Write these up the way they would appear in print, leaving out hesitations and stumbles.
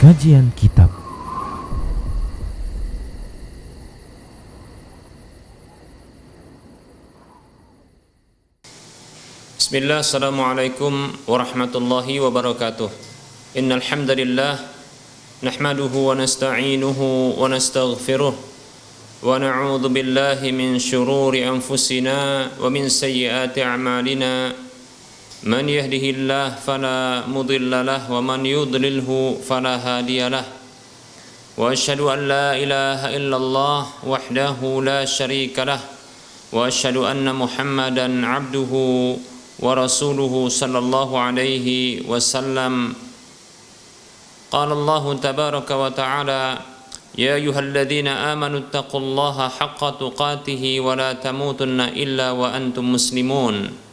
Kajian Kitab. Bismillah, assalamualaikum warahmatullahi wabarakatuh. Innal hamdalillah nahmaduhu wa nasta'inuhu wa nastaghfiruh wa na'udzu billahi min shururi anfusina wa min sayyiati a'malina. Man yahdihillahu fala mudilla lahu wa man yudlilhu fala hadiya lahu. Wa asyhadu an la ilaha illallah wahdahu la syarika lahu wa asyhadu anna Muhammadan 'abduhu wa rasuluhu sallallahu alaihi wasallam. Qala Allah tabaraka wa ta'ala, ya ayyuhalladzina amanu taqullaha haqqa tuqatih wa la tamutunna illa wa antum muslimun.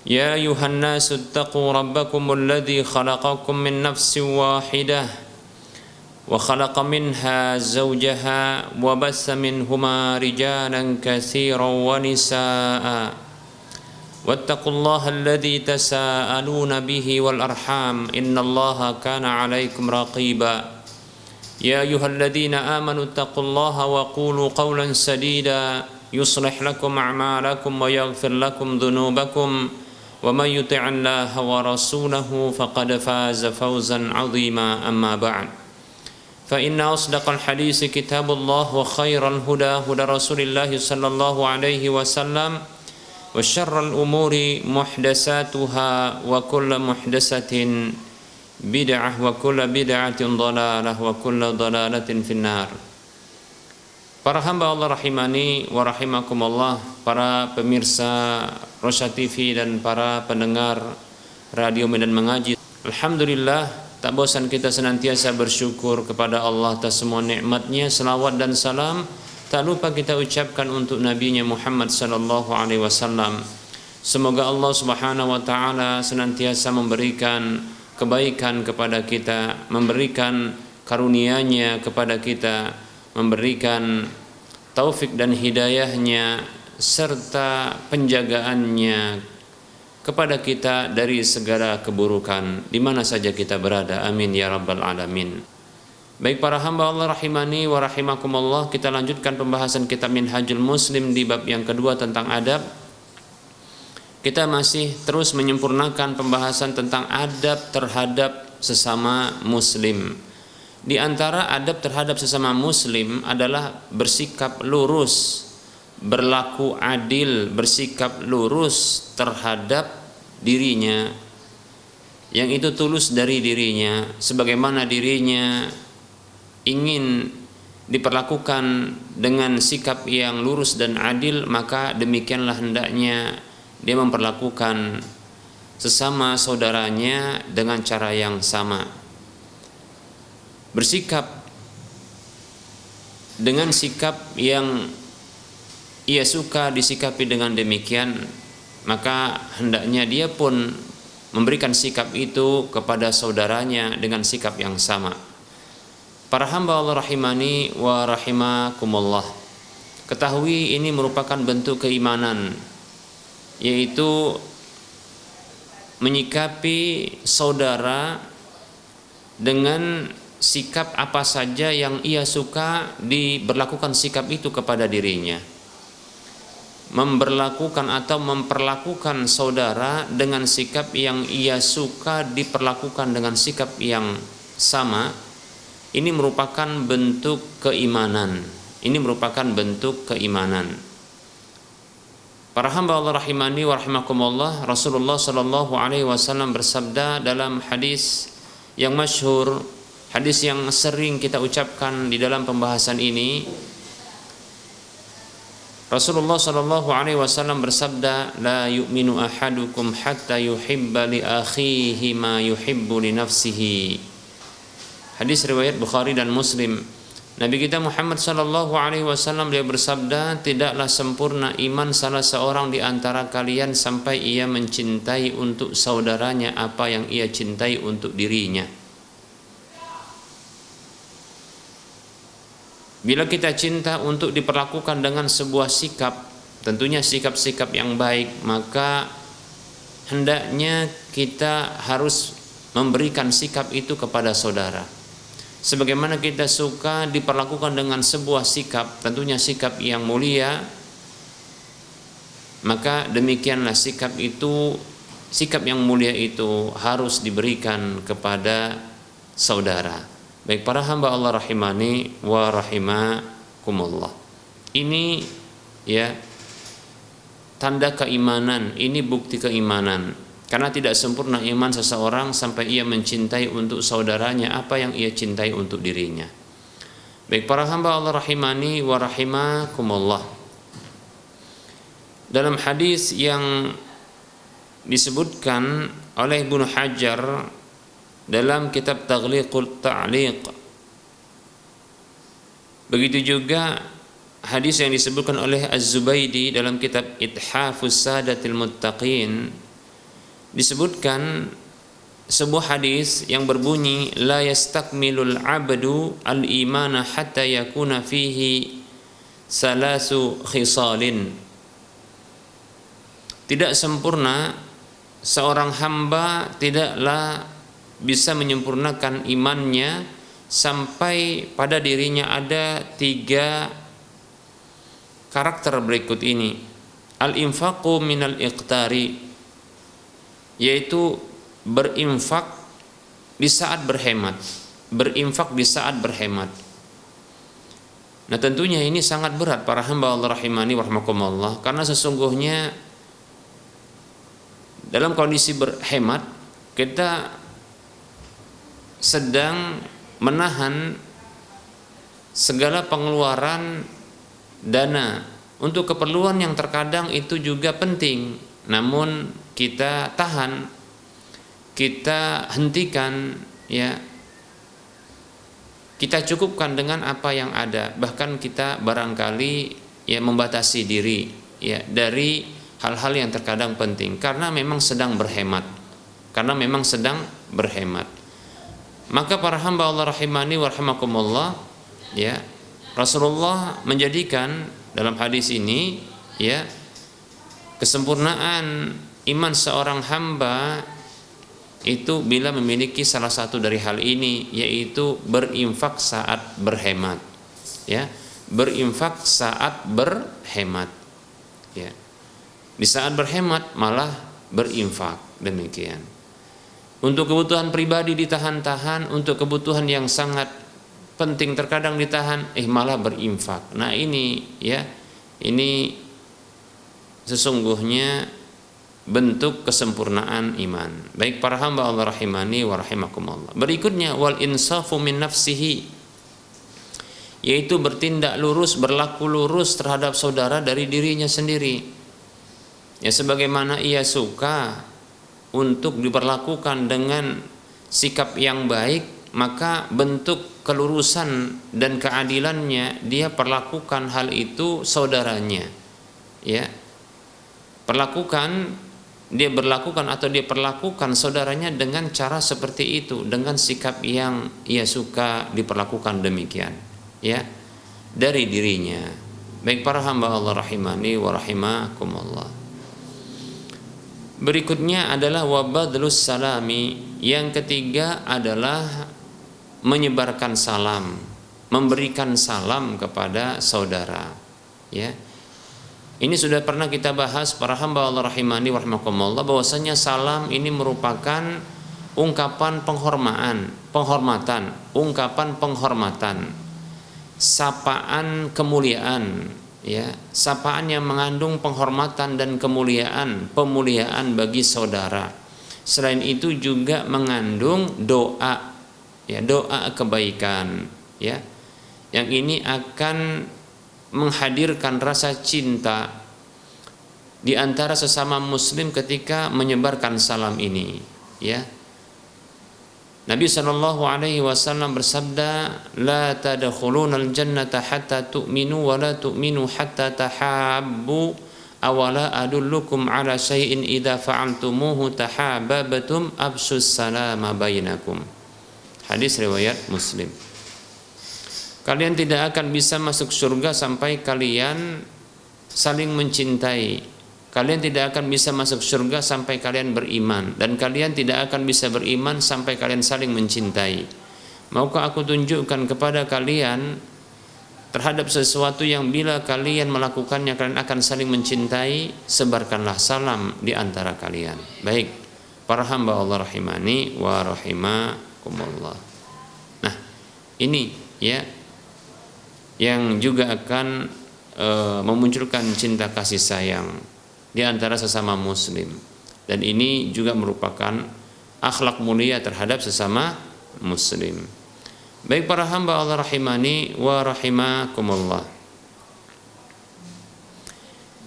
Ya ayyuhan nasu taqu rabbakumul ladzi khalaqakum min nafsin wahidah wa khalaqa minha zawjaha wa bassa minhuma rijalan katsiran wa nisaa'a. واتقوا الله الذي تساءلون به والأرحام إن الله كان عليكم رقيبا يا أيها الذين آمنوا اتقوا الله وقولوا قولا سديدا يصلح لكم أعمالكم ويغفر لكم ذنوبكم ومن يطع الله ورسوله فقد فاز فوزا عظيما أما بعد فإن أصدق الحديث كتاب الله وخير الهدى هدى رسول الله صلى الله عليه وسلم وشر الأمور محدثاتها وكل محدثة بدعة وكل بدعة ضلالة وكل ضلالة في النار. Para hamba Allah rahimani wa rahimakumullah, para pemirsa Rosya TV dan para pendengar Radio Medan Mengaji. Alhamdulillah, tak bosan kita senantiasa bersyukur kepada Allah atas semua nikmatnya. Selawat dan salam tak lupa kita ucapkan untuk Nabi-Nya Muhammad sallallahu alaihi wasallam. Semoga Allah Subhanahu wa taala senantiasa memberikan kebaikan kepada kita, memberikan karunia-Nya kepada kita, memberikan taufik dan hidayah-Nya serta penjagaannya kepada kita dari segala keburukan di mana saja kita berada. Amin ya rabbal alamin. Baik para hamba Allah rahimani wa rahimakumullah, kita lanjutkan pembahasan kitab Minhajul Muslim di bab yang kedua tentang adab. Kita masih terus menyempurnakan pembahasan tentang adab terhadap sesama muslim. Di antara adab terhadap sesama muslim adalah bersikap lurus, berlaku adil, bersikap lurus terhadap dirinya, yang itu tulus dari dirinya, sebagaimana dirinya ingin diperlakukan dengan sikap yang lurus dan adil, maka demikianlah hendaknya dia memperlakukan sesama saudaranya dengan cara yang sama. Bersikap dengan sikap yang ia suka disikapi dengan demikian, maka hendaknya dia pun memberikan sikap itu kepada saudaranya dengan sikap yang sama. Para hamba Allah rahimani wa rahimakumullah, ketahui ini merupakan bentuk keimanan, yaitu menyikapi saudara dengan sikap apa saja yang ia suka diberlakukan sikap itu kepada dirinya. Memberlakukan atau memperlakukan saudara dengan sikap yang ia suka diperlakukan dengan sikap yang sama, ini merupakan bentuk keimanan. Ini merupakan bentuk keimanan. Para hamba Allah rahimani wa rahimakumullah, Rasulullah sallallahu alaihi wasallam bersabda dalam hadis yang masyhur, hadis yang sering kita ucapkan di dalam pembahasan ini. Rasulullah sallallahu alaihi wasallam bersabda, la yu'minu ahadukum hatta yuhibba li akhihi ma yuhibbu li nafsihi. Hadis riwayat Bukhari dan Muslim. Nabi kita Muhammad sallallahu alaihi wasallam dia bersabda, tidaklah sempurna iman salah seorang di antara kalian sampai ia mencintai untuk saudaranya apa yang ia cintai untuk dirinya. Bila kita cinta untuk diperlakukan dengan sebuah sikap, tentunya sikap-sikap yang baik, maka hendaknya kita harus memberikan sikap itu kepada saudara. sebagaimana kita suka diperlakukan dengan sebuah sikap, tentunya sikap yang mulia, maka demikianlah sikap yang mulia itu harus diberikan kepada saudara. Baik para hamba Allah rahimani wa rahimakumullah. Ini ya tanda keimanan, ini bukti keimanan. Karena tidak sempurna iman seseorang sampai ia mencintai untuk saudaranya apa yang ia cintai untuk dirinya. Baik para hamba Allah rahimani wa rahimakumullah. Dalam hadis yang disebutkan oleh Ibnu Hajar dalam kitab Taghliqut Ta'liq, begitu juga hadis yang disebutkan oleh Az-Zubaydi dalam kitab Ithafus Sadatil Muttaqin, disebutkan sebuah hadis yang berbunyi la yastakmilul abdu al-imana hatta yakuna fihi salasu khisalin. Tidak sempurna seorang hamba tidaklah bisa menyempurnakan imannya sampai pada dirinya ada 3 karakter berikut ini. Al-infaqu minal iqtari, yaitu berinfak di saat berhemat. Berinfak di saat berhemat. Nah tentunya ini sangat berat para hamba Allah rahimani wa rahmakumullah, karena sesungguhnya dalam kondisi berhemat kita sedang menahan segala pengeluaran dana untuk keperluan yang terkadang itu juga penting, namun kita tahan, kita hentikan, ya, kita cukupkan dengan apa yang ada. Bahkan kita barangkali ya membatasi diri ya dari hal-hal yang terkadang penting karena memang sedang berhemat. Maka para hamba Allah rahimani wa rahimakumullah, ya, Rasulullah menjadikan dalam hadis ini ya kesempurnaan iman seorang hamba itu bila memiliki salah satu dari hal ini, yaitu berinfak saat berhemat, ya, berinfak saat berhemat, ya, di saat berhemat malah berinfak. Demikian untuk kebutuhan pribadi ditahan-tahan, untuk kebutuhan yang sangat penting terkadang ditahan, malah berinfak. Nah ini ya, ini sesungguhnya bentuk kesempurnaan iman. Baik para hamba Allah rahimani wa rahimakumullah. Berikutnya wal insafu min nafsihi, yaitu bertindak lurus, berlaku lurus terhadap saudara dari dirinya sendiri. Ya sebagaimana ia suka untuk diperlakukan dengan sikap yang baik, maka bentuk kelurusan dan keadilannya dia perlakukan hal itu saudaranya. Ya. Dia perlakukan saudaranya dengan cara seperti itu, dengan sikap yang ia suka diperlakukan demikian, ya, dari dirinya. Baik para hamba Allah rahimani wa rahimakumullah. Berikutnya adalah wabadlus salami. Yang ketiga adalah menyebarkan salam, memberikan salam kepada saudara, ya. Ini sudah pernah kita bahas para hamba Allah rahimani wa rahimakumullah, bahwasanya salam ini merupakan ungkapan penghormatan, sapaan kemuliaan, ya, sapaan yang mengandung penghormatan dan kemuliaan, pemuliaan bagi saudara. Selain itu juga mengandung doa, ya, doa kebaikan, ya. Yang ini akan menghadirkan rasa cinta di antara sesama muslim ketika menyebarkan salam ini, ya. Nabi SAW bersabda, la tadkhulunal jannata hatta tu'minu wa la tu'minu hatta tahabbu, awala adullukum ala syai'in idza fa'altumuhu tahabbatum absus salama bainakum. Hadis riwayat Muslim. Kalian tidak akan bisa masuk surga sampai kalian saling mencintai. Kalian tidak akan bisa masuk surga sampai kalian beriman, dan kalian tidak akan bisa beriman sampai kalian saling mencintai. maukah aku tunjukkan kepada kalian terhadap sesuatu yang bila kalian melakukannya kalian akan saling mencintai? Sebarkanlah salam di antara kalian. Baik, para hamba Allah rahimani wa rahimakumullah. Nah, ini ya yang juga akan memunculkan cinta kasih sayang di antara sesama muslim, dan ini juga merupakan akhlak mulia terhadap sesama muslim. Baik para hamba Allah rahimani wa rahimakumullah.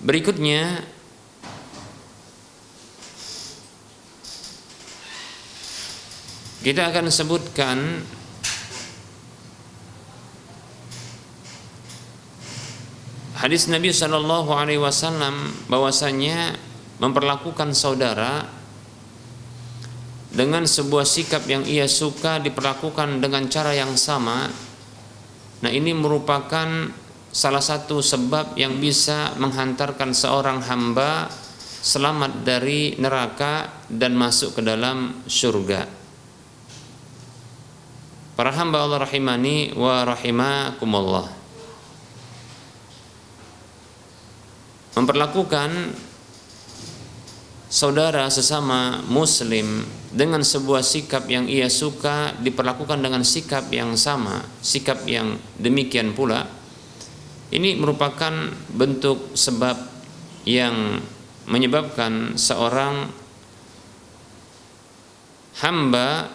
Berikutnya kita akan sebutkan hadis Nabi sallallahu alaihi wasallam bahwasanya memperlakukan saudara dengan sebuah sikap yang ia suka diperlakukan dengan cara yang sama. Nah, ini merupakan salah satu sebab yang bisa menghantarkan seorang hamba selamat dari neraka dan masuk ke dalam surga. Para hamba Allah rahimani wa rahimakumullah. Memperlakukan saudara sesama muslim dengan sebuah sikap yang ia suka diperlakukan dengan sikap yang sama, sikap yang demikian pula, ini merupakan bentuk sebab yang menyebabkan seorang hamba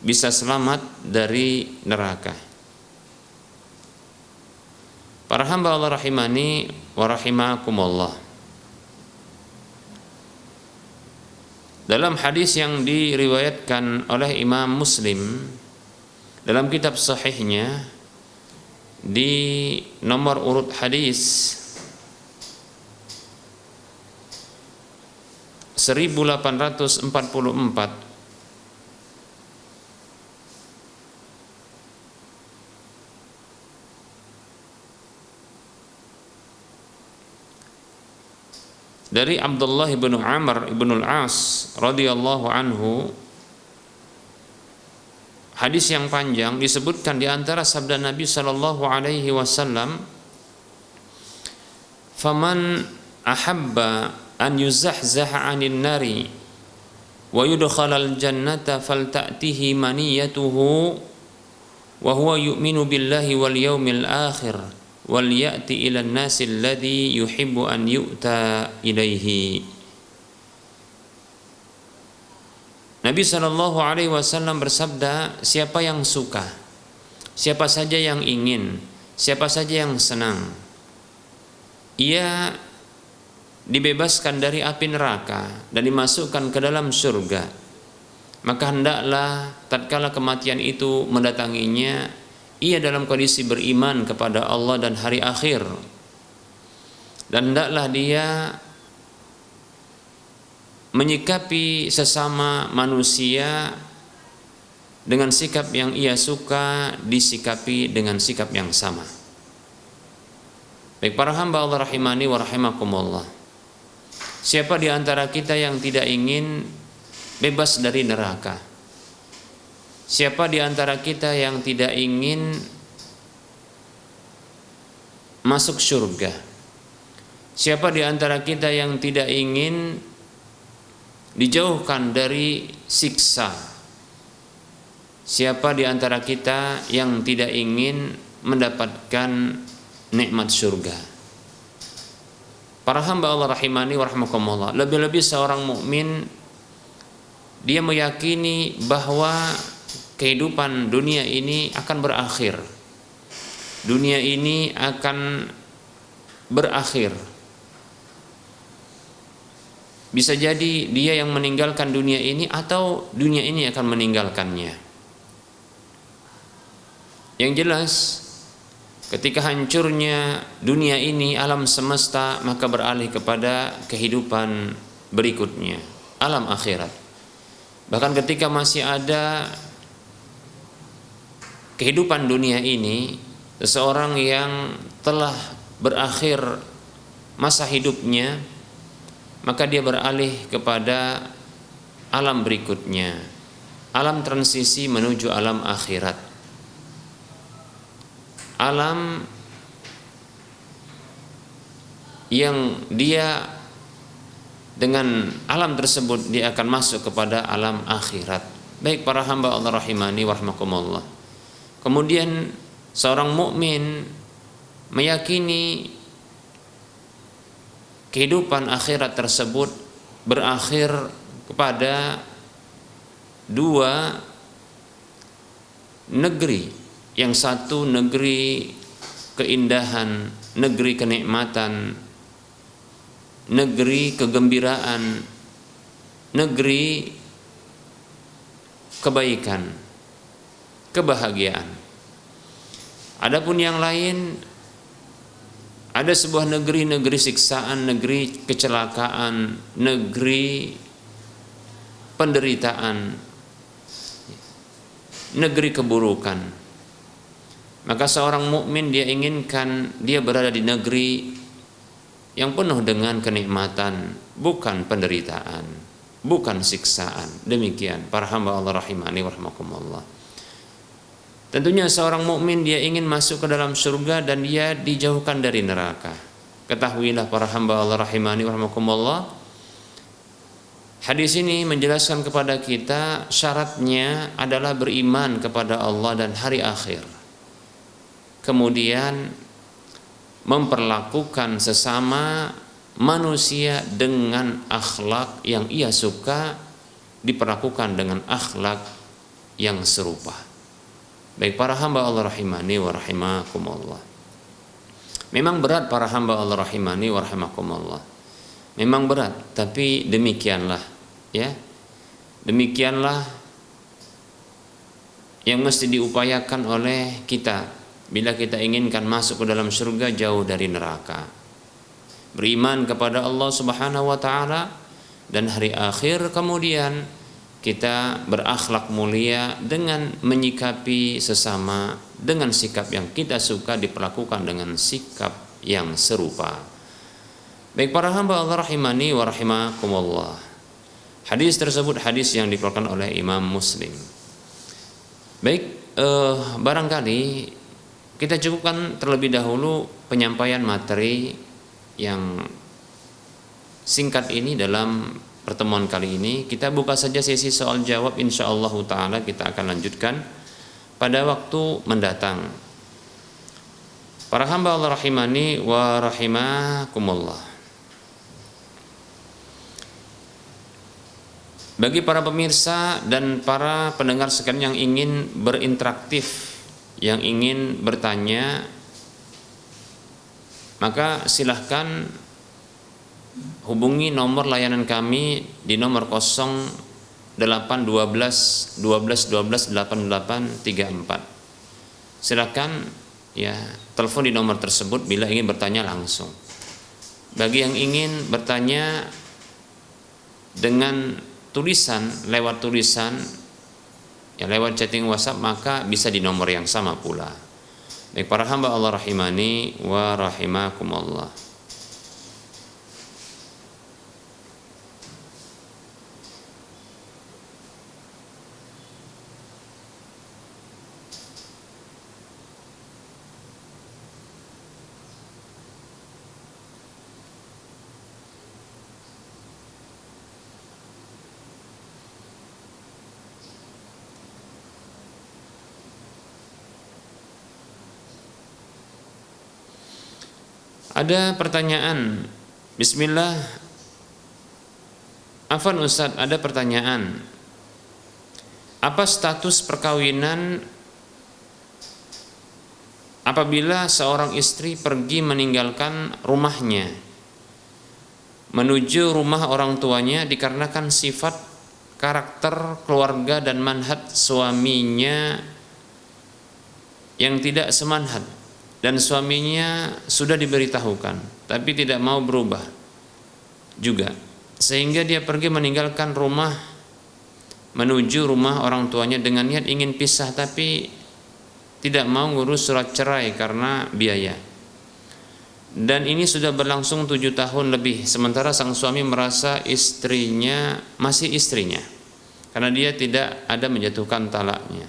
bisa selamat dari neraka. Para hamba Allah rahimani wa rahimakumullah. Dalam hadis yang diriwayatkan oleh Imam Muslim dalam kitab sahihnya di nomor urut hadis 1844, dari Abdullah bin Amr bin Al-As radhiyallahu anhu. Hadis yang panjang disebutkan di antara sabda Nabi sallallahu alaihi wasallam, "Faman ahabba an yuzahzaha 'anil nari wa yudkhalal jannata falta'tihi maniyatuhu wa huwa yu'minu billahi wal yawmil akhir wal ya'ti ila an-nasi alladhi yuhibbu an yu'ta ilaihi." Nabi sallallahu alaihi wasallam bersabda, siapa yang suka, siapa saja yang ingin, siapa saja yang senang, ia dibebaskan dari api neraka dan dimasukkan ke dalam surga, maka hendaklah tatkala kematian itu mendatanginya, ia dalam kondisi beriman kepada Allah dan hari akhir, dan hendaklah dia menyikapi sesama manusia dengan sikap yang ia suka disikapi dengan sikap yang sama. Baik para hamba Allah rahimani wa rahimakumullah, siapa di antara kita yang tidak ingin bebas dari neraka? Siapa di antara kita yang tidak ingin masuk surga? Siapa di antara kita yang tidak ingin dijauhkan dari siksa? Siapa di antara kita yang tidak ingin mendapatkan nikmat surga? Para hamba Allah rahimani wa rahimakumullah, lebih-lebih seorang mukmin dia meyakini bahwa kehidupan dunia ini akan berakhir. Dunia ini akan berakhir. Bisa jadi dia yang meninggalkan dunia ini atau dunia ini akan meninggalkannya. Yang jelas, ketika hancurnya dunia ini, alam semesta, maka beralih kepada kehidupan berikutnya, alam akhirat. Bahkan ketika masih ada kehidupan dunia ini, seseorang yang telah berakhir masa hidupnya, maka dia beralih kepada alam berikutnya, alam transisi menuju alam akhirat. alam yang dia dengan alam tersebut dia akan masuk kepada alam akhirat. Baik para hamba Allah rahimani wa rahmakumullah. Kemudian seorang mukmin meyakini kehidupan akhirat tersebut berakhir kepada dua negeri. Yang satu negeri keindahan, negeri kenikmatan, negeri kegembiraan, negeri kebaikan, kebahagiaan. Adapun yang lain, ada sebuah negeri siksaan, negeri kecelakaan, negeri penderitaan, negeri keburukan. Maka seorang mukmin dia inginkan dia berada di negeri yang penuh dengan kenikmatan, bukan penderitaan, bukan siksaan. Demikian para hamba Allah rahimani wa rahmakumullah. Tentunya seorang mukmin dia ingin masuk ke dalam surga dan dia dijauhkan dari neraka. Ketahuilah para hamba Allah rahimani wa rahmakumullah, hadis ini menjelaskan kepada kita syaratnya adalah beriman kepada Allah dan hari akhir. Kemudian memperlakukan sesama manusia dengan akhlak yang ia suka, diperlakukan dengan akhlak yang serupa. Baik para hamba Allah rahimani wa rahimakumullah. Memang berat para hamba Allah rahimani wa rahimakumullah. Memang berat, tapi demikianlah ya. Demikianlah yang mesti diupayakan oleh kita bila kita inginkan masuk ke dalam surga jauh dari neraka. Beriman kepada Allah Subhanahu wa taala dan hari akhir, kemudian kita berakhlak mulia dengan menyikapi sesama dengan sikap yang kita suka, diperlakukan dengan sikap yang serupa. Baik para hamba Allah rahimani wa rahimakumullah. Hadis tersebut hadis yang dikeluarkan oleh Imam Muslim. Baik, barangkali kita cukupkan terlebih dahulu penyampaian materi yang singkat ini dalam pertemuan kali ini. Kita buka saja sesi soal jawab, insyaallah taala kita akan lanjutkan pada waktu mendatang. Para hamba Allah rahimani wa rahimakumullah. Bagi para pemirsa dan para pendengar sekalian yang ingin berinteraktif, yang ingin bertanya, maka silahkan hubungi nomor layanan kami di nomor 0812 12 12 88 34. Silahkan ya telepon di nomor tersebut bila ingin bertanya langsung. Bagi yang ingin bertanya dengan tulisan, lewat tulisan ya lewat chatting WhatsApp, maka bisa di nomor yang sama pula. Baik para hamba Allah rahimani wa rahimakumullah. Ada pertanyaan. Bismillah. Afwan Ustaz, ada pertanyaan. Apa status perkawinan apabila seorang istri pergi meninggalkan rumahnya menuju rumah orang tuanya dikarenakan sifat, karakter, keluarga dan manhaj suaminya yang tidak semanhaj, dan suaminya sudah diberitahukan tapi tidak mau berubah juga, sehingga dia pergi meninggalkan rumah menuju rumah orang tuanya dengan niat ingin pisah tapi tidak mau ngurus surat cerai karena biaya. Dan ini sudah berlangsung 7 tahun lebih, sementara sang suami merasa istrinya masih istrinya karena dia tidak ada menjatuhkan talaknya.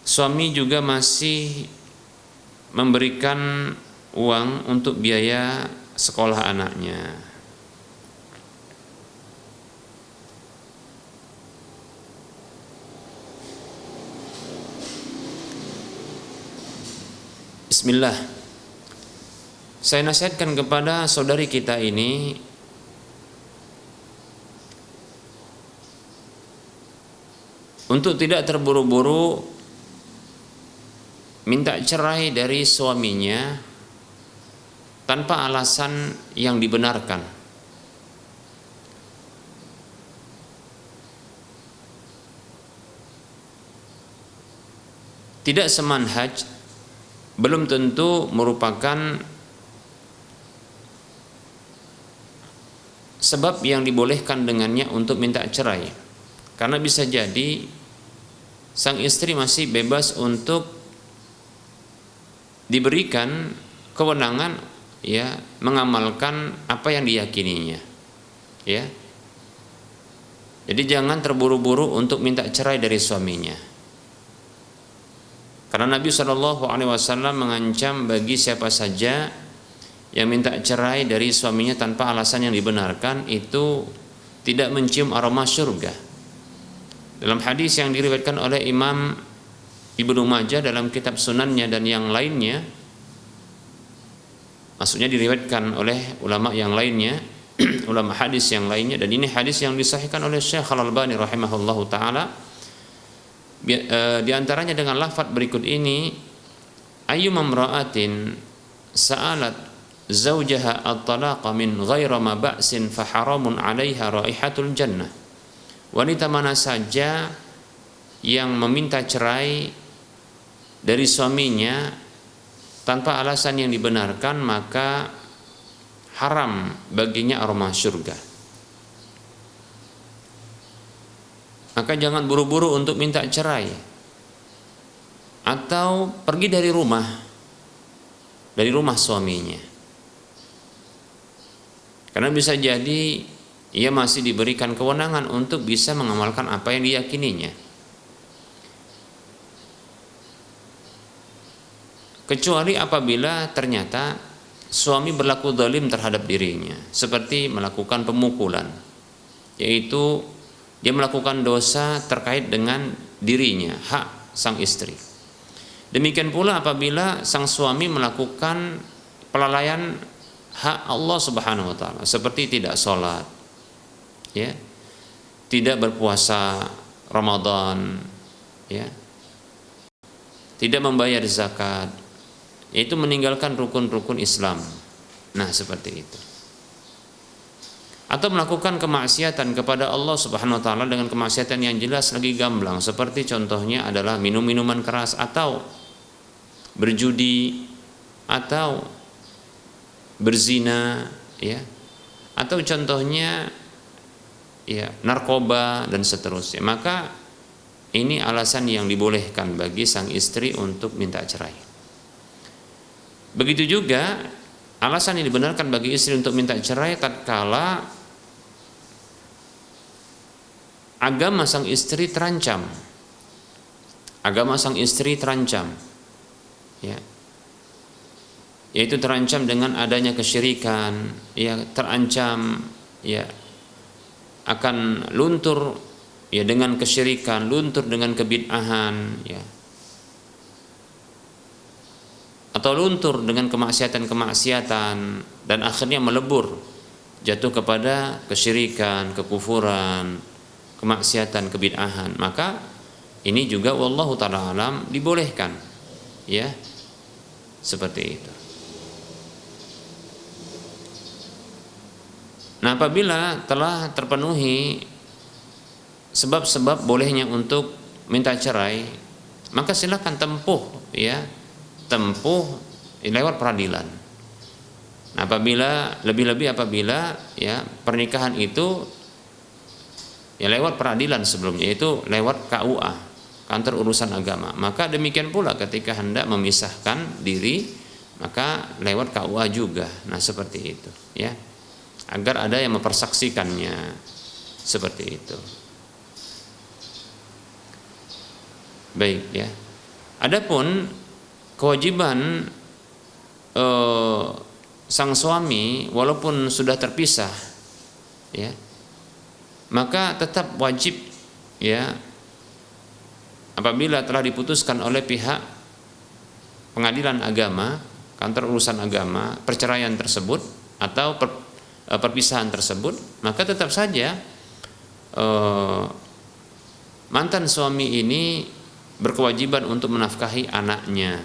Suami juga masih memberikan uang untuk biaya sekolah anaknya. Bismillah. Saya nasihatkan kepada saudari kita ini untuk tidak terburu-buru minta cerai dari suaminya tanpa alasan yang dibenarkan. Tidak semanhaj belum tentu merupakan sebab yang dibolehkan dengannya untuk minta cerai. Karena bisa jadi sang istri masih bebas untuk diberikan kewenangan ya mengamalkan apa yang diyakininya. Ya. Jadi jangan terburu-buru untuk minta cerai dari suaminya. Karena Nabi SAW mengancam bagi siapa saja yang minta cerai dari suaminya tanpa alasan yang dibenarkan itu tidak mencium aroma surga. Dalam hadis yang diriwayatkan oleh Imam Ibnu Majah dalam kitab Sunannya dan yang lainnya, maksudnya diriwayatkan oleh ulama yang lainnya, ulama hadis yang lainnya, dan ini hadis yang disahihkan oleh Syekh Al-Albani rahimahullahu taala. Di antaranya dengan lafaz berikut ini, ayyuma imra'atin sa'alat zawjaha at-talaqa min ghairi ma ba'sin fa haramun 'alaiha raihatul jannah. Wanita mana saja yang meminta cerai dari suaminya tanpa alasan yang dibenarkan, maka haram baginya aroma surga. Maka jangan buru-buru untuk minta cerai atau pergi dari rumah suaminya. Karena bisa jadi ia masih diberikan kewenangan untuk bisa mengamalkan apa yang diyakininya. Kecuali apabila ternyata suami berlaku zalim terhadap dirinya, seperti melakukan pemukulan, yaitu dia melakukan dosa terkait dengan dirinya, hak sang istri. Demikian pula apabila sang suami melakukan pelalaian hak Allah Subhanahu wa taala, seperti tidak sholat, ya, tidak berpuasa Ramadan, ya, tidak membayar zakat, yaitu meninggalkan rukun-rukun Islam. Nah, seperti itu. Atau melakukan kemaksiatan kepada Allah Subhanahu wa taala dengan kemaksiatan yang jelas lagi gamblang, seperti contohnya adalah minum minuman keras atau berjudi atau berzina, ya. Atau contohnya ya narkoba dan seterusnya. Maka ini alasan yang dibolehkan bagi sang istri untuk minta cerai. Begitu juga alasan yang dibenarkan bagi istri untuk minta cerai tatkala agama sang istri terancam. Agama sang istri terancam, ya, yaitu terancam dengan adanya kesyirikan, ya, terancam ya akan luntur ya dengan kesyirikan, luntur dengan kebid'ahan, ya, atau luntur dengan kemaksiatan-kemaksiatan dan akhirnya melebur jatuh kepada kesyirikan, kekufuran, kemaksiatan, kebid'ahan. Maka ini juga wallahu ta'ala alam dibolehkan, ya, seperti itu. Nah, apabila telah terpenuhi sebab-sebab bolehnya untuk minta cerai, maka silakan tempuh, ya, lewat peradilan. Nah, apabila lebih-lebih apabila ya pernikahan itu ya lewat peradilan sebelumnya, yaitu lewat KUA, kantor urusan agama, maka demikian pula ketika hendak memisahkan diri, maka lewat KUA juga. Nah, seperti itu, ya, agar ada yang mempersaksikannya, seperti itu. Baik, ya. Adapun kewajiban sang suami walaupun sudah terpisah, ya, maka tetap wajib, ya, apabila telah diputuskan oleh pihak pengadilan agama, kantor urusan agama, perceraian tersebut atau perpisahan tersebut, maka tetap saja mantan suami ini berkewajiban untuk menafkahi anaknya,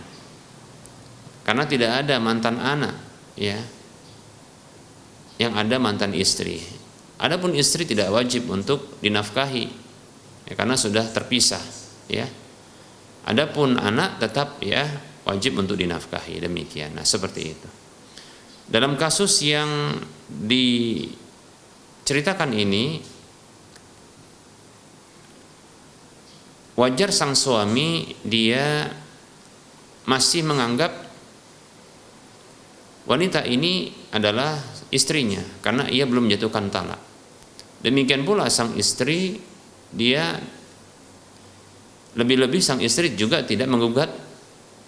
karena tidak ada mantan anak, ya, yang ada mantan istri. Adapun istri tidak wajib untuk dinafkahi, ya, karena sudah terpisah, ya. Adapun anak tetap, ya, wajib untuk dinafkahi, demikian. Nah, seperti itu. Dalam kasus yang diceritakan ini, wajar sang suami dia masih menganggap wanita ini adalah istrinya karena ia belum menjatuhkan talak. Demikian pula sang istri, dia lebih-lebih sang istri juga tidak menggugat,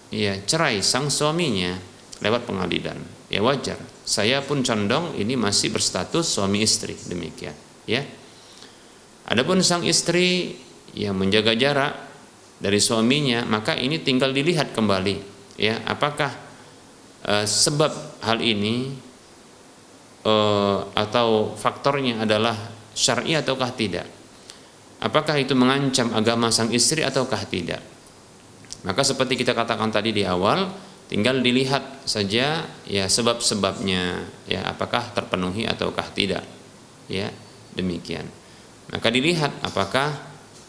ya, cerai sang suaminya lewat pengadilan. Ya, wajar. Saya pun condong ini masih berstatus suami istri, demikian, ya. Adapun sang istri yang menjaga jarak dari suaminya, maka ini tinggal dilihat kembali, ya, apakah sebab hal ini atau faktornya adalah syar'i ataukah tidak. Apakah itu mengancam agama sang istri ataukah tidak. Maka seperti kita katakan tadi di awal, tinggal dilihat saja, ya, sebab-sebabnya, ya, apakah terpenuhi ataukah tidak, ya, demikian. Maka dilihat apakah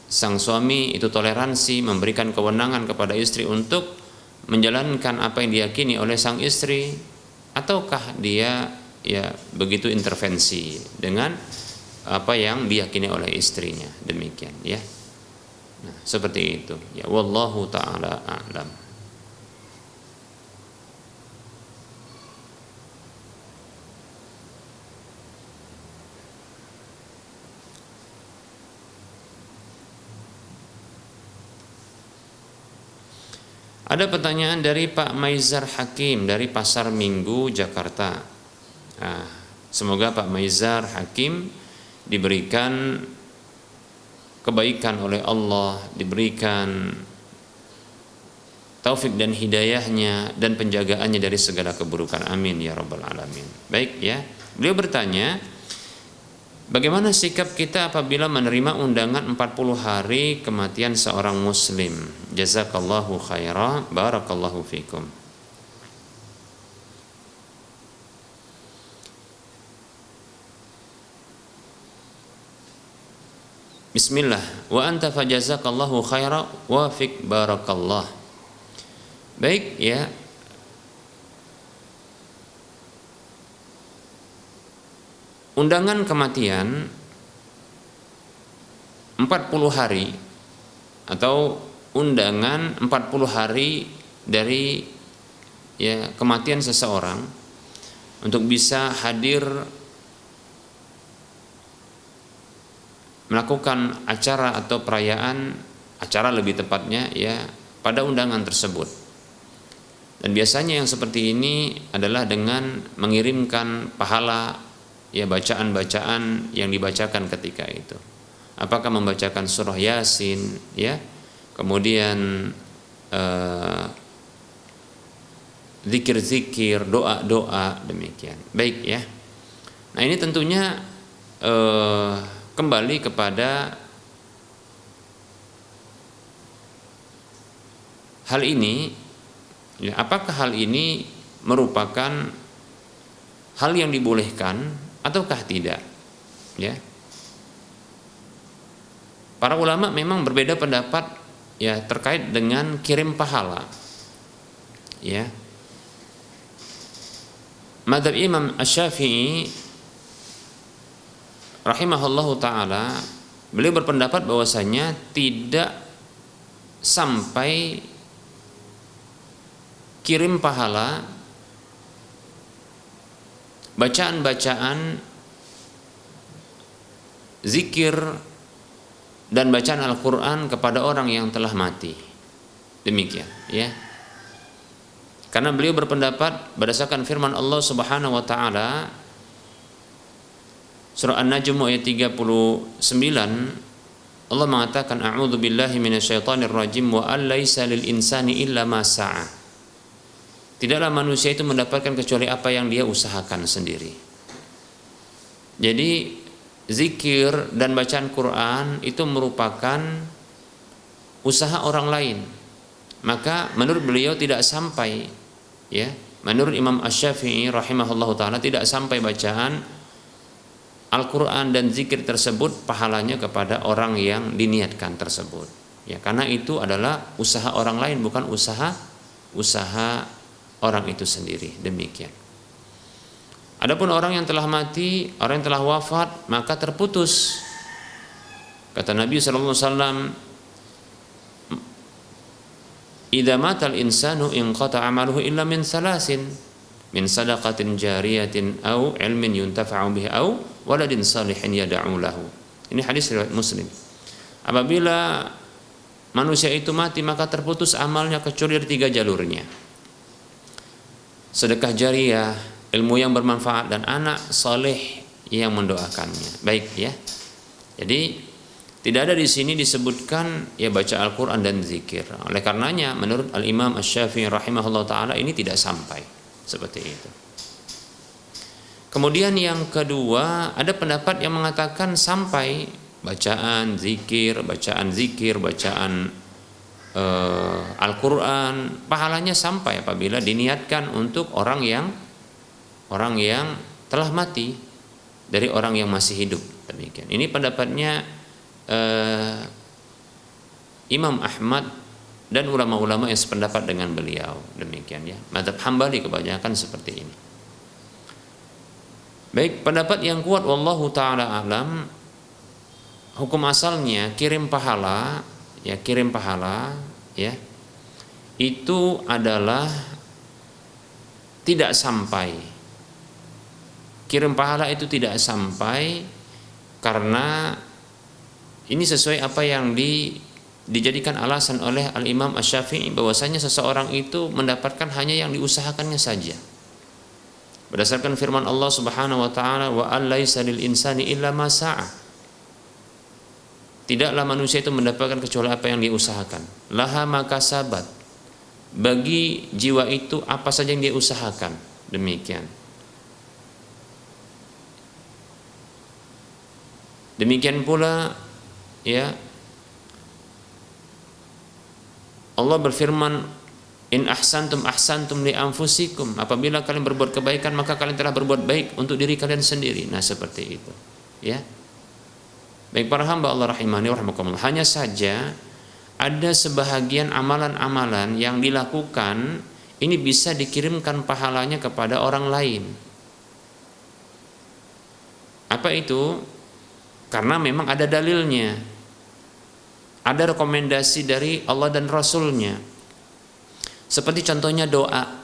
sang suami itu toleransi memberikan kewenangan kepada istri untuk menjalankan apa yang diyakini oleh sang istri, ataukah dia, ya, begitu intervensi dengan apa yang diyakini oleh istrinya, demikian, ya. Nah, seperti itu, ya, wallahu taala a'lam. Ada pertanyaan dari Pak Maizar Hakim dari Pasar Minggu, Jakarta. Nah, semoga Pak Maizar Hakim diberikan kebaikan oleh Allah, diberikan taufik dan hidayahnya dan penjagaannya dari segala keburukan. Amin ya rabbal alamin. Baik, ya. Beliau bertanya, bagaimana sikap kita apabila menerima undangan 40 hari kematian seorang muslim? Jazakallahu khaira, barakallahu fikum. Bismillah, wa anta fajazakallahu khaira wa fik barakallah. Baik, ya. Undangan kematian 40 hari atau undangan 40 hari dari, ya, kematian seseorang untuk bisa hadir melakukan acara atau perayaan, acara lebih tepatnya, ya, pada undangan tersebut. Dan biasanya yang seperti ini adalah dengan mengirimkan pahala, ya, bacaan-bacaan yang dibacakan ketika itu. Apakah membacakan surah Yasin, ya, kemudian zikir-zikir, doa-doa, demikian. Baik, ya. Nah, ini tentunya kembali kepada hal ini, ya, apakah hal ini merupakan hal yang dibolehkan ataukah tidak, ya. Para ulama memang berbeda pendapat, ya, terkait dengan kirim pahala, ya. Madzhab Imam Asy-Syafi'i rahimahullahu ta'ala, beliau berpendapat bahwasanya tidak sampai kirim pahala bacaan-bacaan zikir dan bacaan Al-Quran kepada orang yang telah mati, demikian, ya. Karena beliau berpendapat berdasarkan firman Allah Subhanahu wa taala surah An-Najm ayat 39, Allah mengatakan a'udzu billahi minasyaitonir rajim wa allaisa lil insani illa ma sa'a. Tidaklah manusia itu mendapatkan kecuali apa yang dia usahakan sendiri. Jadi zikir dan bacaan Quran itu merupakan usaha orang lain. Maka menurut beliau tidak sampai, ya, menurut Imam Asy-Syafi'i rahimahullahu taala tidak sampai bacaan Al-Quran dan zikir tersebut pahalanya kepada orang yang diniatkan tersebut. Ya, karena itu adalah usaha orang lain, bukan usaha orang itu sendiri. Demikian. Adapun orang yang telah mati, orang yang telah wafat, maka terputus. Kata Nabi sallallahu alaihi wasallam, "Idza matal insanu inqata 'amaluhu illa min salasin, min sadaqatin jariyatin au ilmin yuntafa'u bihi au waladin salihin yad'u lahu." Ini hadis riwayat Muslim. Apabila manusia itu mati maka terputus amalnya kecuali dari 3 jalurnya. Sedekah jariyah, ilmu yang bermanfaat, dan anak saleh yang mendoakannya. Baik ya. Jadi tidak ada di sini disebutkan ya baca Al-Qur'an dan zikir. Oleh karenanya menurut Al-Imam Asy-Syafi'i rahimahullah taala ini tidak sampai seperti itu. Kemudian yang kedua, ada pendapat yang mengatakan sampai bacaan zikir, bacaan Al-Quran, pahalanya sampai apabila diniatkan untuk orang yang telah mati dari orang yang masih hidup. Demikian. Ini pendapatnya Imam Ahmad dan ulama-ulama yang sependapat dengan beliau. Demikian ya. Mazhab Hambali kebanyakan seperti ini. Baik, pendapat yang kuat wallahu taala alam, hukum asalnya kirim pahala ya itu adalah tidak sampai. Kirim pahala itu tidak sampai karena ini sesuai apa yang dijadikan alasan oleh Al-Imam Asy-Syafi'i bahwasanya seseorang itu mendapatkan hanya yang diusahakannya saja. Berdasarkan firman Allah Subhanahu wa taala, wa allaisa lil insani illa ma sa'a. Tidaklah manusia itu mendapatkan kecuali apa yang dia usahakan. Laha makasabat. Bagi jiwa itu apa saja yang dia usahakan. Demikian. Demikian pula ya Allah berfirman, in ahsantum ahsantum li anfusikum. Apabila kalian berbuat kebaikan maka kalian telah berbuat baik untuk diri kalian sendiri. Nah, seperti itu. Ya. Baik para hamba Allah rahimani wa rahimakumullah. Hanya saja ada sebahagian amalan-amalan yang dilakukan ini bisa dikirimkan pahalanya kepada orang lain. Apa itu? Karena memang ada dalilnya. Ada rekomendasi dari Allah dan Rasulnya. Seperti contohnya doa.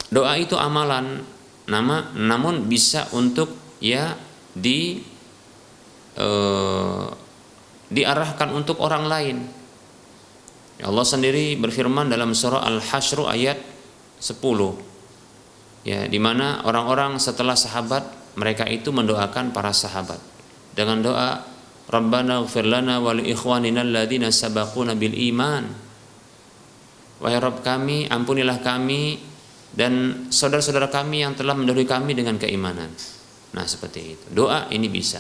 Doa itu amalan, namun bisa untuk ya diarahkan untuk orang lain. Allah sendiri berfirman dalam surah Al-Hasyr ayat 10. Ya, di mana orang-orang setelah sahabat mereka itu mendoakan para sahabat dengan doa Rabbana ighfir lana wa li ikhwanina alladzina sabaquna bil iman. Wahai Rabb kami, ampunilah kami dan saudara-saudara kami yang telah mendahului kami dengan keimanan. Nah, seperti itu. Doa ini bisa.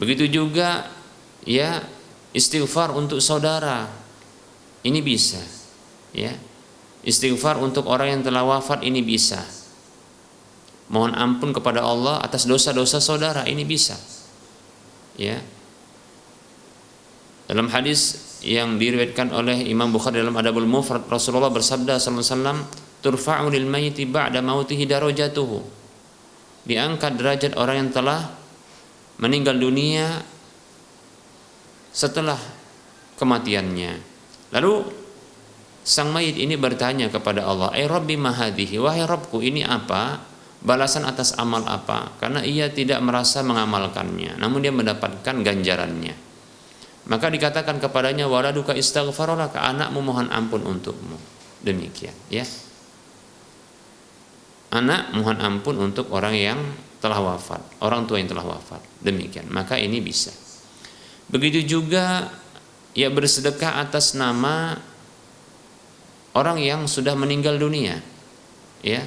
Begitu juga ya istighfar untuk saudara. Ini bisa. Ya. Istighfar untuk orang yang telah wafat ini bisa. Mohon ampun kepada Allah atas dosa-dosa saudara ini bisa. Ya. Dalam hadis yang diriwayatkan oleh Imam Bukhari dalam Adabul Mufrad, Rasulullah bersabda sallallahu alaihi wasallam, "Turfa'u lil mayyiti ba'da mautihi darajatuhu." Diangkat derajat orang yang telah meninggal dunia setelah kematiannya. Lalu sang mayit ini bertanya kepada Allah, Rabbi mahadihi, wahai Rabbku, ini apa? Balasan atas amal apa? Karena ia tidak merasa mengamalkannya, namun dia mendapatkan ganjarannya. maka dikatakan kepadanya waladuka istaghfaralaka, anakmu mohon ampun untukmu. Demikian ya. Anak mohon ampun untuk orang yang telah wafat, orang tua yang telah wafat. Demikian. Maka ini bisa. Begitu juga ya bersedekah atas nama orang yang sudah meninggal dunia. Ya.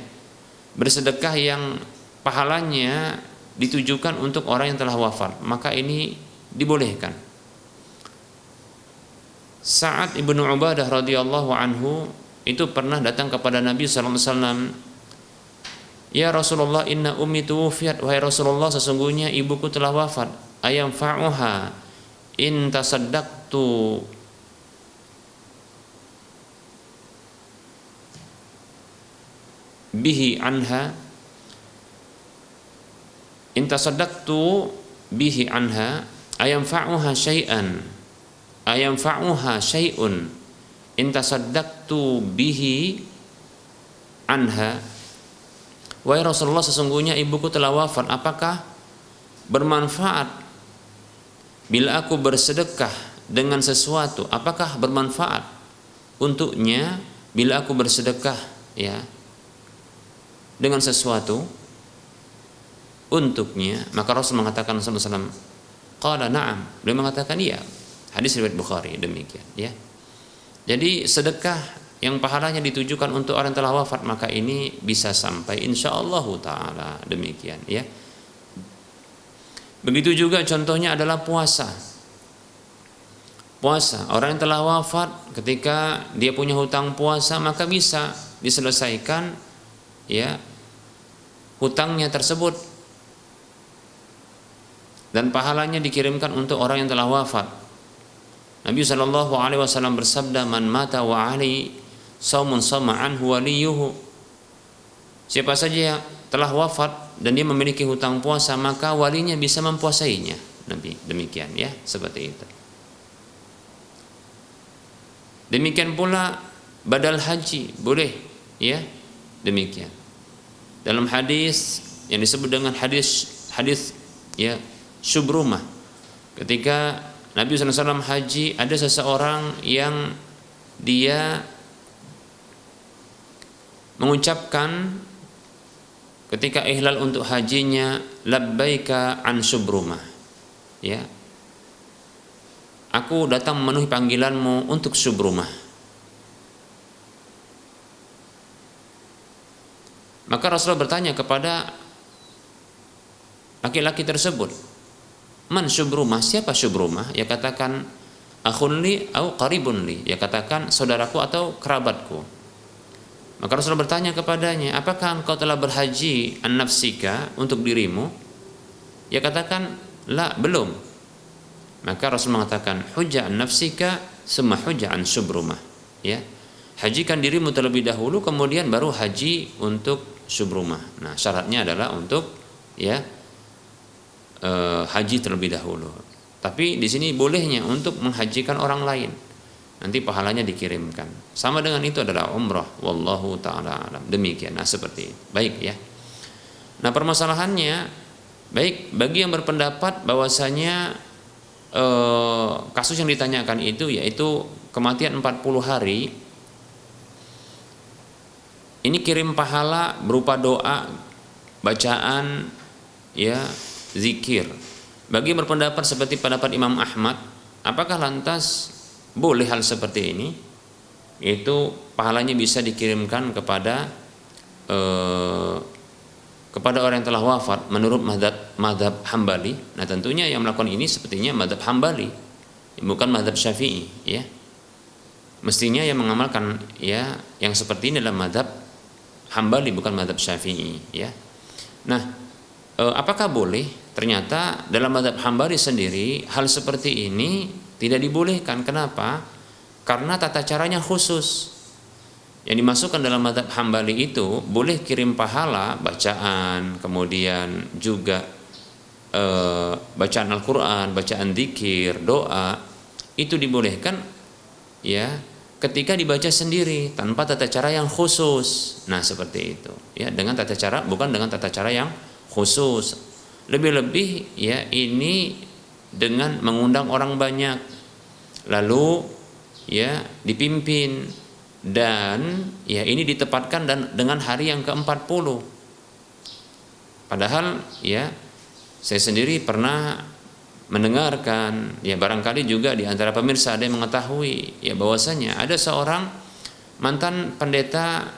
Bersedekah yang pahalanya ditujukan untuk orang yang telah wafat, maka ini dibolehkan. Sa'ad ibnu Ubadah radhiyallahu anhu itu pernah datang kepada Nabi sallallahu alaihi wasallam, "Ya Rasulullah, inna ummi tuwfiyat." Wahai Rasulullah, sesungguhnya ibuku telah wafat. Ayam fa'uha in tasaddaqtu bihi anha, in tasaddaqtu bihi anha ayam fa'uha syai'an, ayam fa'uha syai'un in tasaddaqtu bihi anha. Wahai Rasulullah, sesungguhnya ibuku telah wafat, apakah bermanfaat bila aku bersedekah dengan sesuatu? Apakah bermanfaat untuknya bila aku bersedekah ya dengan sesuatu untuknya? Maka Rasul mengatakan sallallahu alaihi wasallam, qala na'am, beliau mengatakan iya. Hadis riwayat Bukhari. Demikian ya. Jadi sedekah yang pahalanya ditujukan untuk orang yang telah wafat, maka ini bisa sampai insyaallah taala. Demikian ya. Begitu juga contohnya adalah puasa. Puasa, orang yang telah wafat ketika dia punya hutang puasa, maka bisa diselesaikan ya hutangnya tersebut, dan pahalanya dikirimkan untuk orang yang telah wafat. Nabi SAW bersabda, man mata wa ali saumun sama anhu waliyuhu. Siapa saja yang telah wafat dan dia memiliki hutang puasa, maka walinya bisa mempuasainya. Nabi demikian ya, seperti itu. Demikian pula badal haji boleh ya, demikian. Dalam hadis yang disebut dengan hadis ya Syubrumah, ketika Nabi SAW haji, ada seseorang yang dia mengucapkan ketika ihlal untuk hajinya, labbaika an Syubrumah ya, aku datang memenuhi panggilanmu untuk Syubrumah. Maka Rasulullah bertanya kepada laki-laki tersebut, man Syubrumah, siapa Syubrumah? Ya katakan akhun li au qaribun li, ya katakan saudaraku atau kerabatku. Maka Rasulullah bertanya kepadanya, apakah engkau telah berhaji an nafsika, untuk dirimu? Ya katakan la, belum. Maka Rasul mengatakan hujja an nafsika summa hujja an Syubrumah ya, hajikan dirimu terlebih dahulu, kemudian baru haji untuk Syubrumah. Nah syaratnya adalah untuk ya haji terlebih dahulu. Tapi di sini bolehnya untuk menghajikan orang lain, nanti pahalanya dikirimkan. Sama dengan itu adalah umrah, wallahu taala alam. Demikian. Nah seperti itu. Baik ya. Nah permasalahannya, baik bagi yang berpendapat bahwasanya kasus yang ditanyakan itu yaitu kematian 40 hari, ini kirim pahala berupa doa, bacaan ya, zikir. Bagi yang berpendapat seperti pendapat Imam Ahmad, apakah lantas boleh hal seperti ini? Itu pahalanya bisa dikirimkan kepada orang yang telah wafat menurut mazhab Hambali. Nah tentunya yang melakukan ini sepertinya mazhab Hambali, bukan mazhab Syafi'i ya. Mestinya yang mengamalkan ya yang seperti ini adalah mazhab Hambali, bukan mazhab Syafi'i ya. Nah apakah boleh? Ternyata dalam mazhab Hambali sendiri hal seperti ini tidak dibolehkan. Kenapa? Karena tata caranya khusus. Yang dimasukkan dalam mazhab Hambali itu boleh kirim pahala bacaan, kemudian juga bacaan Al-Quran, bacaan zikir, doa, itu dibolehkan ya ketika dibaca sendiri tanpa tata cara yang khusus. Nah seperti itu ya, dengan tata cara, bukan dengan tata cara yang khusus. Lebih-lebih ya ini dengan mengundang orang banyak lalu ya dipimpin, dan ya ini ditepatkan dan dengan hari yang ke-40. Padahal ya saya sendiri pernah mendengarkan, ya barangkali juga di antara pemirsa ada yang mengetahui ya bahwasanya ada seorang mantan pendeta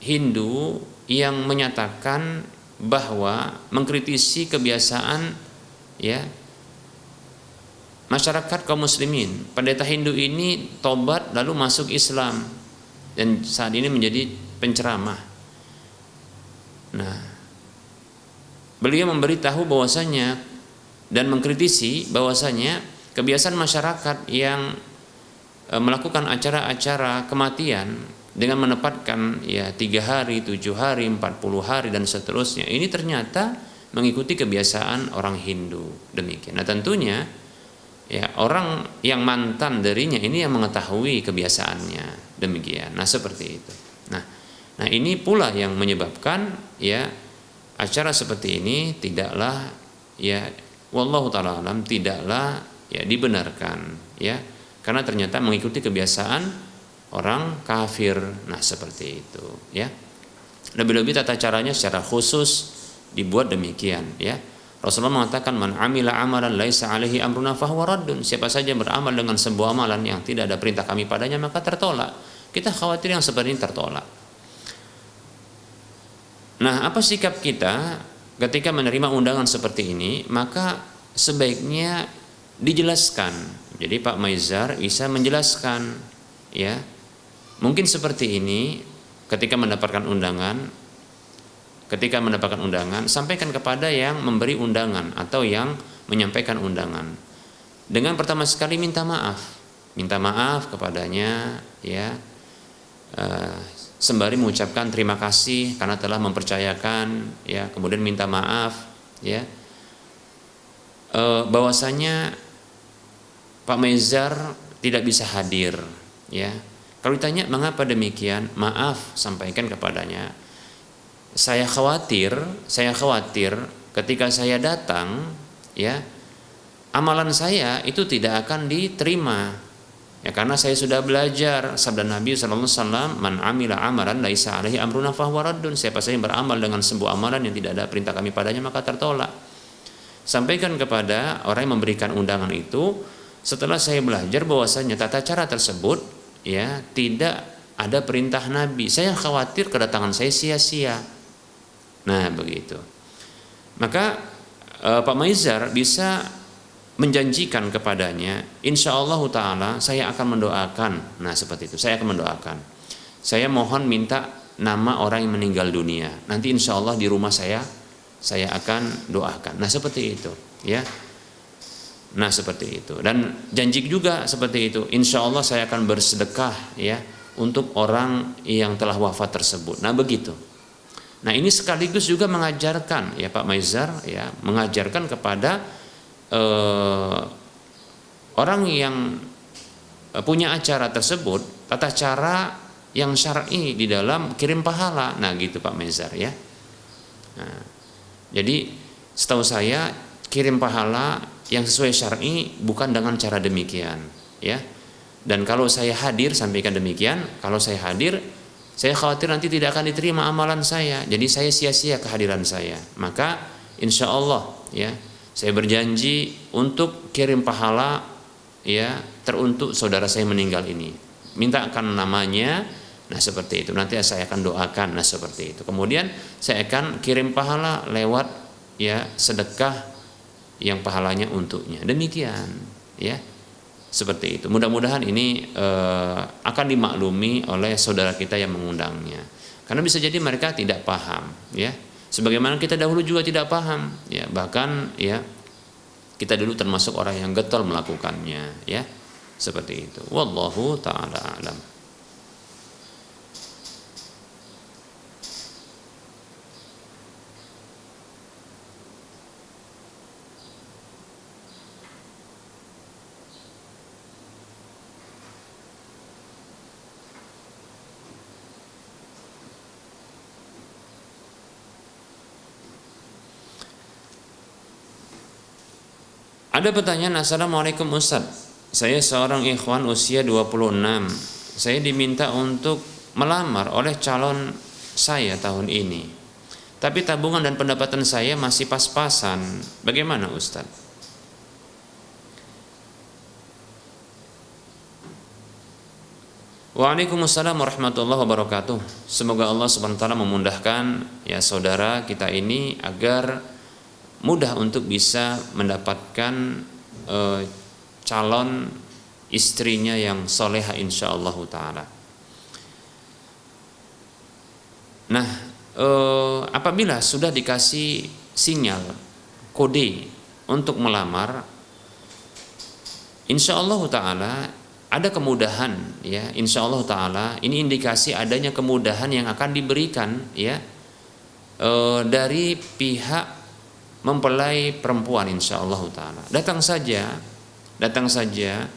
Hindu yang menyatakan bahwa mengkritisi kebiasaan ya masyarakat kaum muslimin. Pendeta Hindu ini tobat lalu masuk Islam dan saat ini menjadi penceramah. Nah, beliau memberitahu bahwasanya dan mengkritisi bahwasanya kebiasaan masyarakat yang melakukan acara-acara kematian dengan menempatkan ya 3 hari, 7 hari, 40 hari dan seterusnya, ini ternyata mengikuti kebiasaan orang Hindu demikian. Nah tentunya ya orang yang mantan darinya ini yang mengetahui kebiasaannya demikian. Nah seperti itu. Nah ini pula yang menyebabkan ya acara seperti ini tidaklah ya wallahu taala alam tidaklah ya dibenarkan ya, karena ternyata mengikuti kebiasaan orang kafir. Nah seperti itu ya. Lebih-lebih tata caranya secara khusus dibuat demikian ya. Rasulullah mengatakan man amila amalan laisa alaihi amruna fahuwa raddun. Siapa saja beramal dengan sebuah amalan yang tidak ada perintah kami padanya maka tertolak. Kita khawatir yang seperti ini tertolak. Nah, apa sikap kita ketika menerima undangan seperti ini? Maka sebaiknya dijelaskan. Jadi Pak Maizar bisa menjelaskan ya. Mungkin seperti ini ketika mendapatkan undangan, sampaikan kepada yang memberi undangan atau yang menyampaikan undangan. Dengan pertama sekali minta maaf kepadanya ya, sembari mengucapkan terima kasih karena telah mempercayakan ya, kemudian minta maaf ya, bahwasanya Pak Maizar tidak bisa hadir ya. Kalau ditanya mengapa demikian, maaf sampaikan kepadanya. Saya khawatir ketika saya datang ya, amalan saya itu tidak akan diterima. Ya karena saya sudah belajar sabda Nabi sallallahu alaihi wasallam, man amila amalan laisa alaihi amruna fahuwa raddun. Siapa saja yang beramal dengan sebuah amalan yang tidak ada perintah kami padanya maka tertolak. Sampaikan kepada orang yang memberikan undangan itu, setelah saya belajar bahwasanya tata cara tersebut ya tidak ada perintah Nabi. Saya khawatir kedatangan saya sia-sia. Nah, begitu. Maka Pak Maizar bisa menjanjikan kepadanya, insyaallah taala saya akan mendoakan. Nah, seperti itu. Saya akan mendoakan. Saya mohon minta nama orang yang meninggal dunia. Nanti insyaallah di rumah saya akan doakan. Nah, seperti itu, ya. Nah seperti itu, dan janji juga seperti itu, insya Allah saya akan bersedekah ya untuk orang yang telah wafat tersebut. Nah begitu. Nah ini sekaligus juga mengajarkan ya Pak Maizar ya, mengajarkan kepada orang yang punya acara tersebut tata cara yang syar'i di dalam kirim pahala. Nah gitu Pak Maizar ya. Nah, jadi setahu saya kirim pahala yang sesuai syar'i bukan dengan cara demikian ya. Dan kalau saya hadir sampaikan demikian, kalau saya hadir saya khawatir nanti tidak akan diterima amalan saya, jadi saya sia-sia kehadiran saya. Maka insya Allah ya saya berjanji untuk kirim pahala ya teruntuk saudara saya meninggal ini, mintakan namanya. Nah seperti itu, nanti saya akan doakan. Nah seperti itu, kemudian saya akan kirim pahala lewat ya sedekah yang pahalanya untuknya. Demikian ya, seperti itu. Mudah-mudahan ini akan dimaklumi oleh saudara kita yang mengundangnya, karena bisa jadi mereka tidak paham ya, sebagaimana kita dahulu juga tidak paham ya, bahkan ya kita dulu termasuk orang yang getol melakukannya ya, seperti itu. Wallahu taala alam. Ada pertanyaan, assalamualaikum Ustaz, Saya seorang ikhwan usia 26. Saya diminta untuk melamar oleh calon saya tahun ini. Tapi tabungan dan pendapatan saya masih pas-pasan. Bagaimana Ustaz? Waalaikumsalam warahmatullahi wabarakatuh. Semoga Allah Subhanahu wa taala memudahkan ya saudara kita ini agar mudah untuk bisa mendapatkan calon istrinya yang soleha insyaallah taala. Nah, apabila sudah dikasih sinyal kode untuk melamar, insyaallah taala ada kemudahan ya, insyaallah taala ini indikasi adanya kemudahan yang akan diberikan ya dari pihak mempelai perempuan insyaallah taala. Datang saja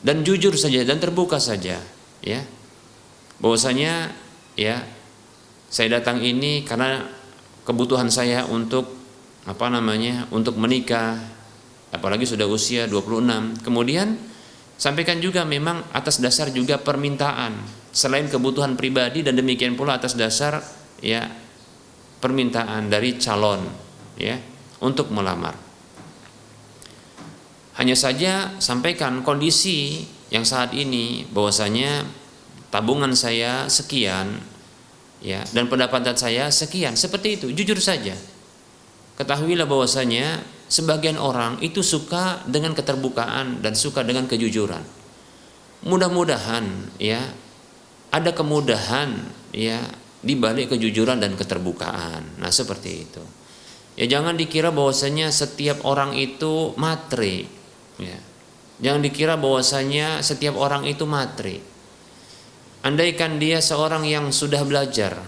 dan jujur saja dan terbuka saja ya. Bahwasanya ya saya datang ini karena kebutuhan saya untuk untuk menikah, apalagi sudah usia 26. Kemudian sampaikan juga memang atas dasar juga permintaan selain kebutuhan pribadi, dan demikian pula atas dasar ya permintaan dari calon ya untuk melamar. Hanya saja sampaikan kondisi yang saat ini bahwasanya tabungan saya sekian ya dan pendapatan saya sekian, seperti itu, jujur saja. Ketahuilah bahwasanya sebagian orang itu suka dengan keterbukaan dan suka dengan kejujuran. Mudah-mudahan ya ada kemudahan ya di balik kejujuran dan keterbukaan. Nah, seperti itu. Ya jangan dikira bahwasanya setiap orang itu matre ya. Jangan dikira bahwasanya setiap orang itu matre. Andaikan dia seorang yang sudah belajar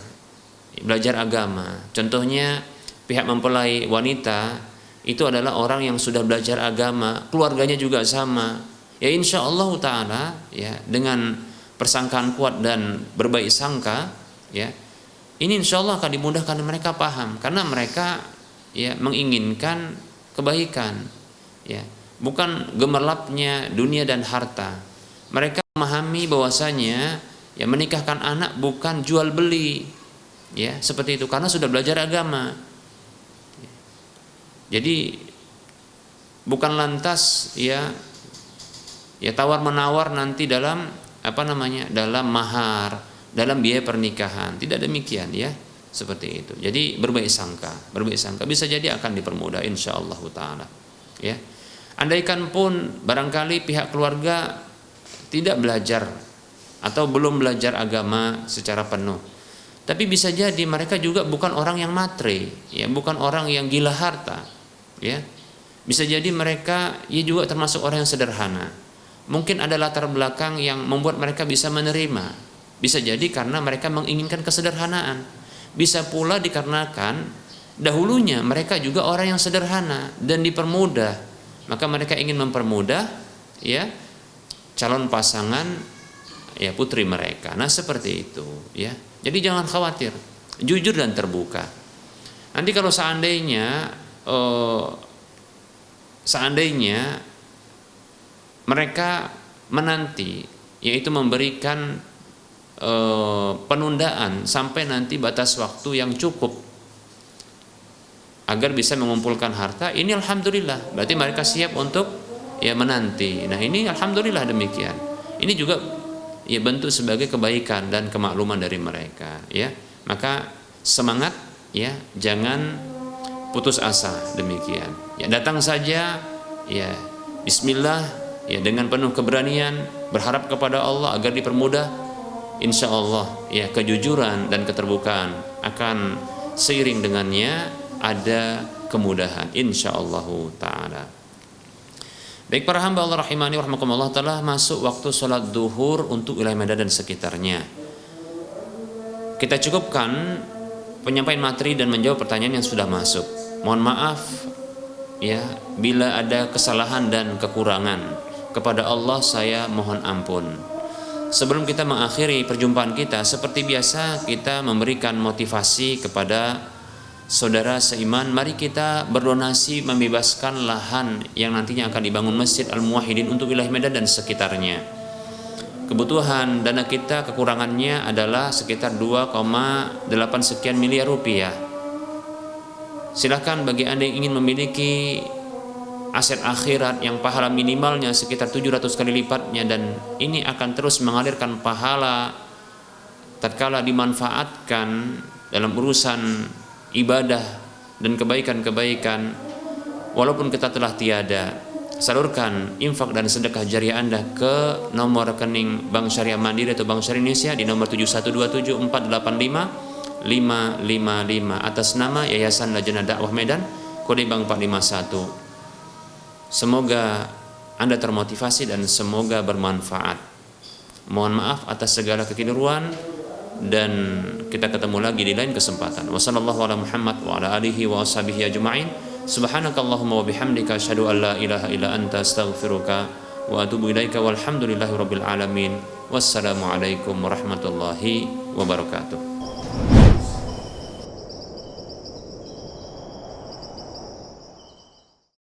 agama, contohnya pihak mempelai wanita itu adalah orang yang sudah belajar agama, keluarganya juga sama, ya insya Allah taala ya dengan persangkaan kuat dan berbaik sangka ya ini insya Allah akan dimudahkan, mereka paham karena mereka ya menginginkan kebaikan ya, bukan gemerlapnya dunia dan harta. Mereka memahami bahwasanya ya menikahkan anak bukan jual beli ya, seperti itu, karena sudah belajar agama. Jadi bukan lantas ya tawar menawar nanti dalam dalam mahar, dalam biaya pernikahan, tidak demikian ya, seperti itu. Jadi berbaik sangka bisa jadi akan dipermudah insyaallah taala ya. Andaikan pun barangkali pihak keluarga tidak belajar atau belum belajar agama secara penuh, tapi bisa jadi mereka juga bukan orang yang matre ya, bukan orang yang gila harta ya. Bisa jadi mereka ya juga termasuk orang yang sederhana. Mungkin ada latar belakang yang membuat mereka bisa menerima. Bisa jadi karena mereka menginginkan kesederhanaan. Bisa pula dikarenakan dahulunya mereka juga orang yang sederhana dan dipermudah, maka mereka ingin mempermudah ya calon pasangan ya putri mereka. Nah, seperti itu ya. Jadi jangan khawatir, jujur dan terbuka. Nanti kalau seandainya mereka menanti yaitu memberikan penundaan sampai nanti batas waktu yang cukup agar bisa mengumpulkan harta, ini alhamdulillah, berarti mereka siap untuk ya menanti. Nah, ini alhamdulillah demikian. Ini juga ya bentuk sebagai kebaikan dan kemakluman dari mereka ya. Maka semangat ya, jangan putus asa, demikian ya. Datang saja ya bismillah ya dengan penuh keberanian, berharap kepada Allah agar dipermudah. Insya Allah ya kejujuran dan keterbukaan akan seiring dengannya ada kemudahan insya Allah taala. Baik para hamba Allah rahimani warahmatullah taala, masuk waktu sholat duhur untuk wilayah Medan dan sekitarnya. Kita cukupkan penyampaian materi dan menjawab pertanyaan yang sudah masuk. Mohon maaf ya bila ada kesalahan dan kekurangan. Kepada Allah saya mohon ampun. Sebelum kita mengakhiri perjumpaan kita, seperti biasa kita memberikan motivasi kepada saudara seiman, mari kita berdonasi membebaskan lahan yang nantinya akan dibangun Masjid Al-Muwahhidin untuk wilayah Medan dan sekitarnya. Kebutuhan dana kita kekurangannya adalah sekitar 2,8 sekian miliar rupiah. Silakan bagi Anda yang ingin memiliki aset akhirat yang pahala minimalnya sekitar 700 kali lipatnya, dan ini akan terus mengalirkan pahala tatkala dimanfaatkan dalam urusan ibadah dan kebaikan-kebaikan walaupun kita telah tiada. Salurkan infak dan sedekah jariah Anda ke nomor rekening Bank Syariah Mandiri atau Bank Syariah Indonesia di nomor 7127485555 atas nama Yayasan Lajnah Dakwah Medan, kode bank 451. Semoga Anda termotivasi dan semoga bermanfaat. Mohon maaf atas segala kekeliruan, dan kita ketemu lagi di lain kesempatan. Wassallallahu ala Muhammad wa ala alihi wa ashabihi ajma'in. Subhanakallahumma wa bihamdika asyhadu an la ilaha illa anta astaghfiruka wa atubu ilaika walhamdulillahi rabbil alamin. Wassalamu alaikum warahmatullahi wabarakatuh.